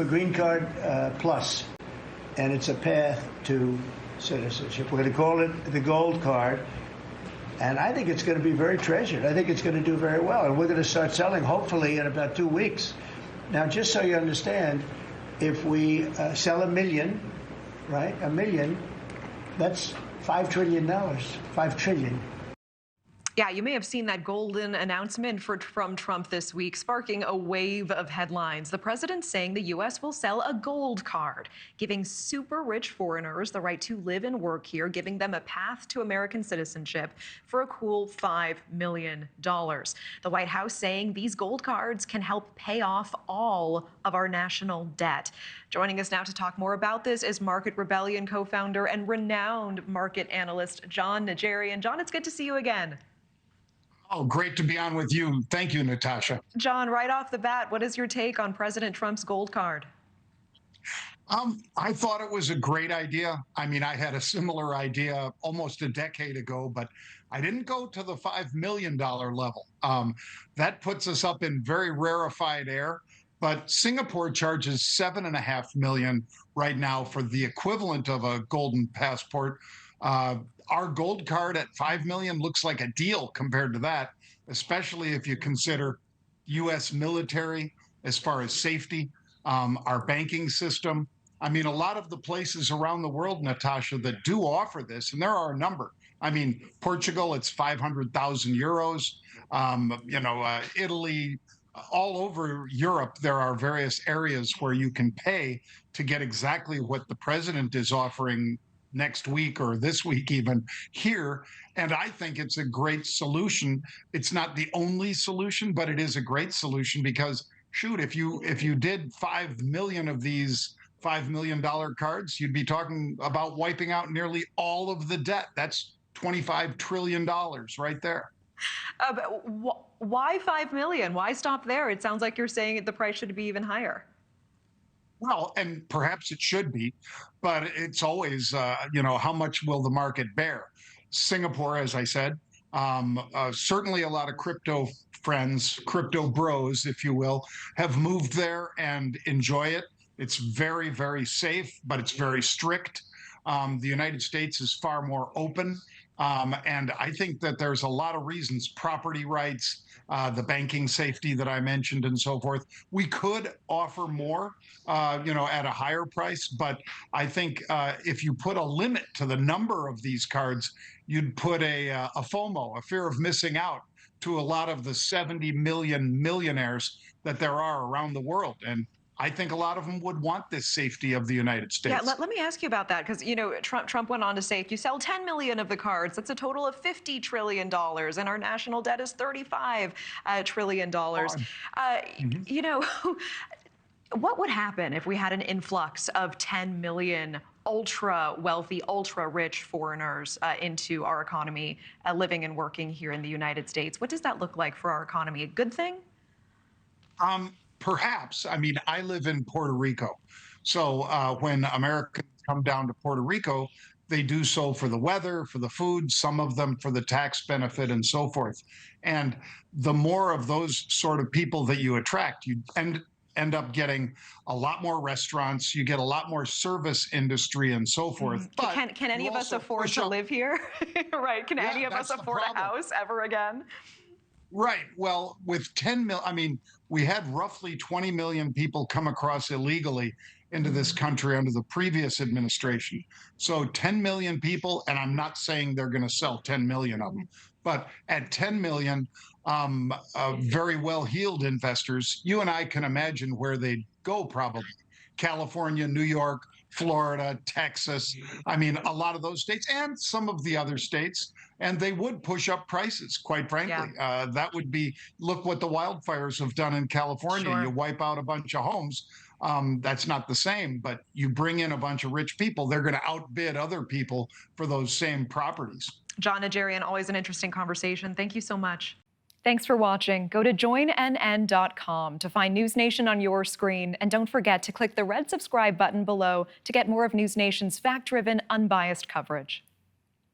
a green card plus, and it's a path to citizenship. We're going to call it the gold card. And I think it's going to be very treasured. I think it's going to do very well. And we're going to start selling, hopefully, in about 2 weeks. Now, just so you understand, if we sell 1 million, right, 1 million, that's $5 trillion, $5 trillion. Yeah, you may have seen that golden announcement from Trump this week, sparking a wave of headlines. The president saying the U.S. will sell a gold card, giving super rich foreigners the right to live and work here, giving them a path to American citizenship for a cool $5 million. The White House saying these gold cards can help pay off all of our national debt. Joining us now to talk more about this is Market Rebellion co-founder and renowned market analyst Jon Najarian. Jon, it's good to see you again. Oh, great to be on with you. Thank you, Natasha. Jon, right off the bat, what is your take on President Trump's gold card? I thought it was a great idea. I mean, I had a similar idea almost a decade ago, but I didn't go to the $5 million level. That puts us up in very rarefied air. But Singapore charges $7.5 million right now for the equivalent of a golden passport. Our gold card at $5 million looks like a deal compared to that, especially if you consider U.S. military as far as safety, our banking system. I mean, a lot of the places around the world, Natasha, that do offer this, and there are a number. I mean, Portugal, it's 500,000 euros. Italy, all over Europe, there are various areas where you can pay to get exactly what the president is offering next week or this week even here. And I think it's a great solution. It's not the only solution, but it is a great solution because, shoot, if you did 5 million of these $5 million cards, you'd be talking about wiping out nearly all of the debt. That's $25 trillion right there. But why 5 million? Why stop there? It sounds like you're saying the price should be even higher. Well, and perhaps it should be, but it's always, how much will the market bear? Singapore, as I said, certainly a lot of crypto friends, crypto bros, if you will, have moved there and enjoy it. It's very, very safe, but it's very strict. The United States is far more open. And I think that there's a lot of reasons, property rights, the banking safety that I mentioned and so forth. We could offer more, at a higher price. But I think if you put a limit to the number of these cards, you'd put a FOMO, a fear of missing out, to a lot of the 70 million millionaires that there are around the world. And I think a lot of them would want this safety of the United States. Yeah, let me ask you about that, because Trump went on to say if you sell 10 million of the cards, that's a total of $50 trillion, and our national debt is $35 trillion. What would happen if we had an influx of 10 million ultra wealthy, ultra rich foreigners into our economy, living and working here in the United States? What does that look like for our economy? A good thing? Perhaps. I mean, I live in Puerto Rico. So when Americans come down to Puerto Rico, they do so for the weather, for the food, some of them for the tax benefit and so forth. And the more of those sort of people that you attract, you end up getting a lot more restaurants, you get a lot more service industry and so forth. But can any of us afford to live here? Right? Can any of us afford a house ever again? Right. Well, with 10 million, I mean, we had roughly 20 million people come across illegally into this country under the previous administration. So 10 million people, and I'm not saying they're going to sell 10 million of them, but at 10 million, very well-heeled investors, you and I can imagine where they'd go probably. California, New York, Florida, Texas. I mean, a lot of those states and some of the other states, and they would push up prices, quite frankly. Yeah. That would be, look what the wildfires have done in California. Sure. You wipe out a bunch of homes. That's not the same, but you bring in a bunch of rich people, they're going to outbid other people for those same properties. Jon Najarian, always an interesting conversation. Thank you so much. Thanks for watching. Go to joinnn.com to find NewsNation on your screen. And don't forget to click the red subscribe button below to get more of NewsNation's fact-driven, unbiased coverage.